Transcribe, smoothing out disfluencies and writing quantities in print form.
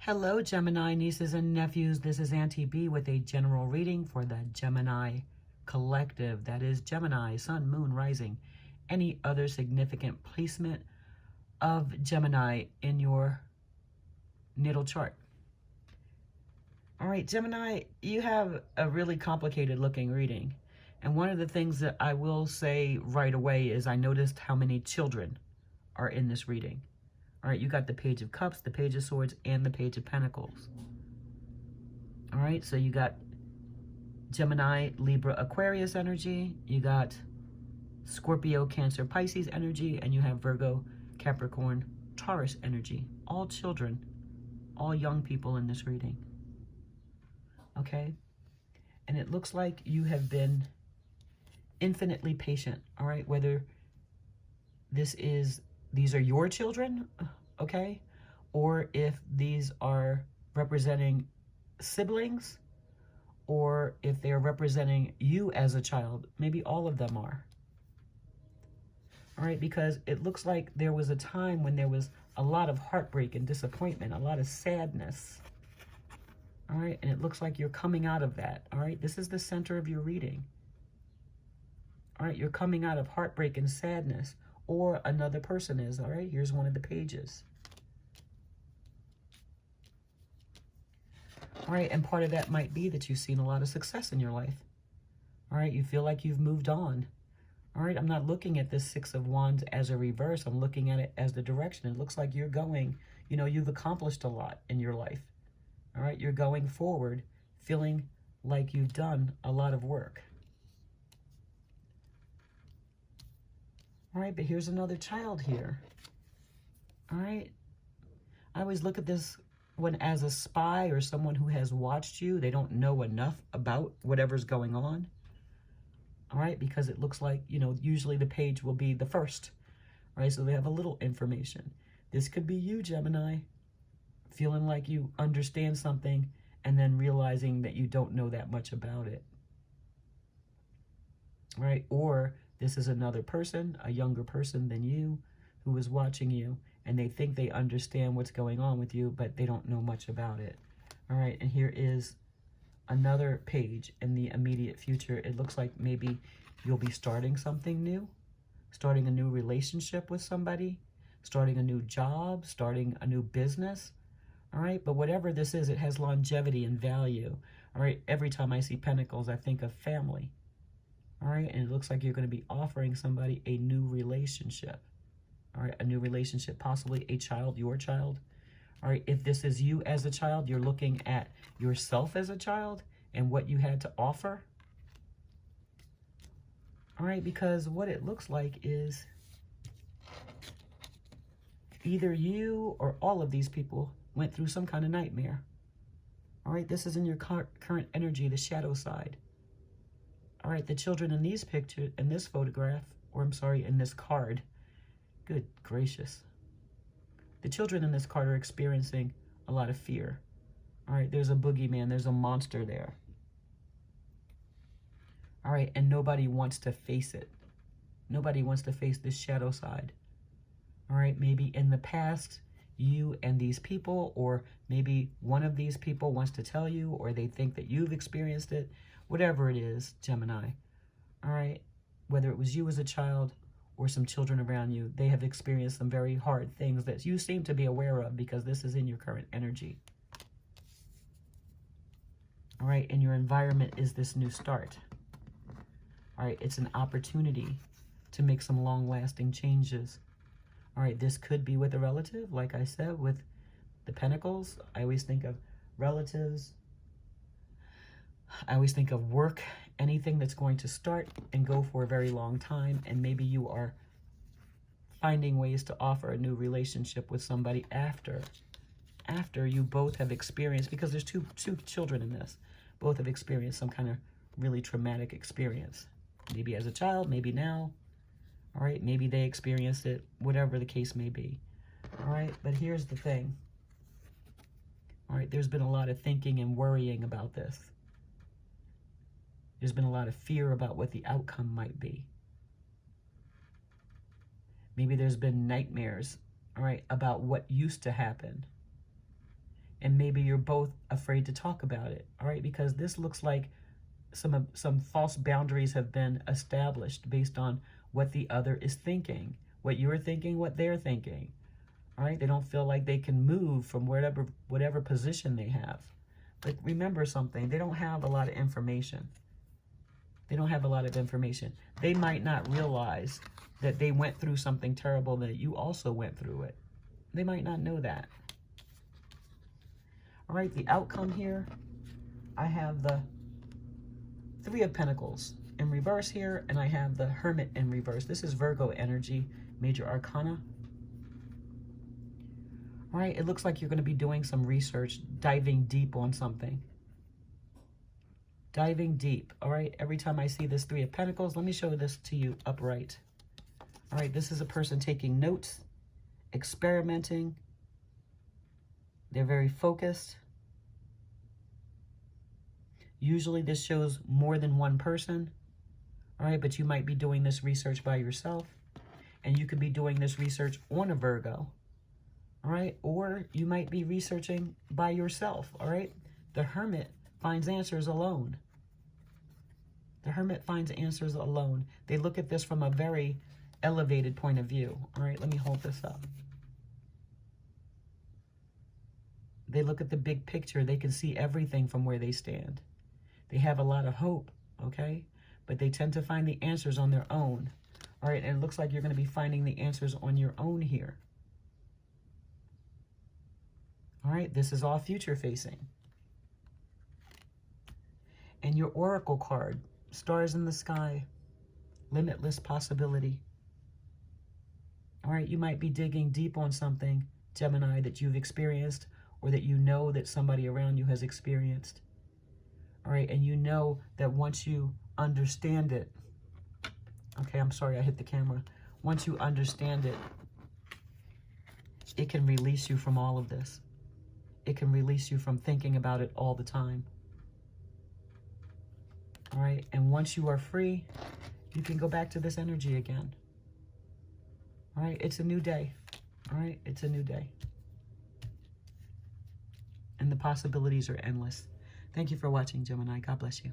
Hello, Gemini nieces and nephews. This is Auntie B with a general reading for the Gemini collective. That is Gemini, Sun, Moon, Rising. Any other significant placement of Gemini in your natal chart. All right, Gemini, you have a really complicated looking reading. And one of the things that I will say right away is I noticed how many children are in this reading. All right, you got the Page of Cups, the Page of Swords, and the Page of Pentacles. All right, so you got Gemini, Libra, Aquarius energy. You got Scorpio, Cancer, Pisces energy. And you have Virgo, Capricorn, Taurus energy. All children, all young people in this reading. Okay? And it looks like you have been infinitely patient. All right, whether these are your children, okay? Or if these are representing siblings, or if they're representing you as a child, maybe all of them are. All right, because it looks like there was a time when there was a lot of heartbreak and disappointment, a lot of sadness. All right, and it looks like you're coming out of that. All right, this is the center of your reading. All right, you're coming out of heartbreak and sadness, or another person is. All right, here's one of the pages. All right, and part of that might be that you've seen a lot of success in your life. All right, you feel like you've moved on. All right, I'm not looking at this Six of Wands as a reverse. I'm looking at it as the direction. It looks like you're going, you've accomplished a lot in your life. All right, you're going forward, feeling like you've done a lot of work. All right, but here's another child here. All right, I always look at this when as a spy or someone who has watched you, they don't know enough about whatever's going on. All right, because it looks like, usually the page will be the first. All right, so they have a little information. This could be you, Gemini, feeling like you understand something and then realizing that you don't know that much about it. All right, or this is another person, a younger person than you, who is watching you, and they think they understand what's going on with you, but they don't know much about it. All right, and here is another page in the immediate future. It looks like maybe you'll be starting something new, starting a new relationship with somebody, starting a new job, starting a new business. All right, but whatever this is, it has longevity and value. All right, every time I see pentacles, I think of family. All right, and it looks like you're going to be offering somebody a new relationship. All right, a new relationship, possibly a child, your child. All right, if this is you as a child, you're looking at yourself as a child and what you had to offer. All right, because what it looks like is either you or all of these people went through some kind of nightmare. All right, this is in your current energy, the shadow side. All right, the children in these pictures, in this photograph, or I'm sorry, in this card, good gracious. The children in this card are experiencing a lot of fear. All right, there's a boogeyman, there's a monster there. All right, and nobody wants to face it. Nobody wants to face this shadow side. All right, maybe in the past, you and these people, or maybe one of these people wants to tell you, or they think that you've experienced it. Whatever it is, Gemini, all right, whether it was you as a child or some children around you, they have experienced some very hard things that you seem to be aware of because this is in your current energy. All right, and your environment is this new start. All right, it's an opportunity to make some long-lasting changes. All right, this could be with a relative, like I said, with the Pentacles. I always think of relatives. I always think of work, anything that's going to start and go for a very long time. And maybe you are finding ways to offer a new relationship with somebody after you both have experienced, because there's two children in this, both have experienced some kind of really traumatic experience. Maybe as a child, maybe now. All right, maybe they experienced it, whatever the case may be. All right, but here's the thing. All right, there's been a lot of thinking and worrying about this. There's been a lot of fear about what the outcome might be. Maybe there's been nightmares, all right, about what used to happen. And maybe you're both afraid to talk about it, all right? Because this looks like some false boundaries have been established based on what the other is thinking, what you're thinking, what they're thinking, all right? They don't feel like they can move from whatever position they have. But remember something, they don't have a lot of information. They don't have a lot of information. They might not realize that they went through something terrible, that you also went through it. They might not know that. All right, the outcome here, I have the Three of Pentacles in reverse here, and I have the Hermit in reverse. This is Virgo energy, Major Arcana. All right, it looks like you're going to be doing some research, diving deep on something. Diving deep, all right? Every time I see this Three of Pentacles, let me show this to you upright. All right, this is a person taking notes, experimenting. They're very focused. Usually this shows more than one person, all right? But you might be doing this research by yourself, and you could be doing this research on a Virgo, all right? Or you might be researching by yourself, all right? The Hermit finds answers alone. The Hermit finds answers alone. They look at this from a very elevated point of view, all right? Let me hold this up. They look at the big picture. They can see everything from where they stand. They have a lot of hope, okay? But they tend to find the answers on their own, all right? And it looks like you're going to be finding the answers on your own here. All right, this is all future facing. And your Oracle card, stars in the sky, limitless possibility. All right, you might be digging deep on something, Gemini, that you've experienced, or that you know that somebody around you has experienced. All right, and you know that once you understand it, okay, I'm sorry, I hit the camera. Once you understand it, it can release you from all of this. It can release you from thinking about it all the time. All right, and once you are free, you can go back to this energy again. All right, it's a new day. All right, it's a new day. And the possibilities are endless. Thank you for watching, Gemini. God bless you.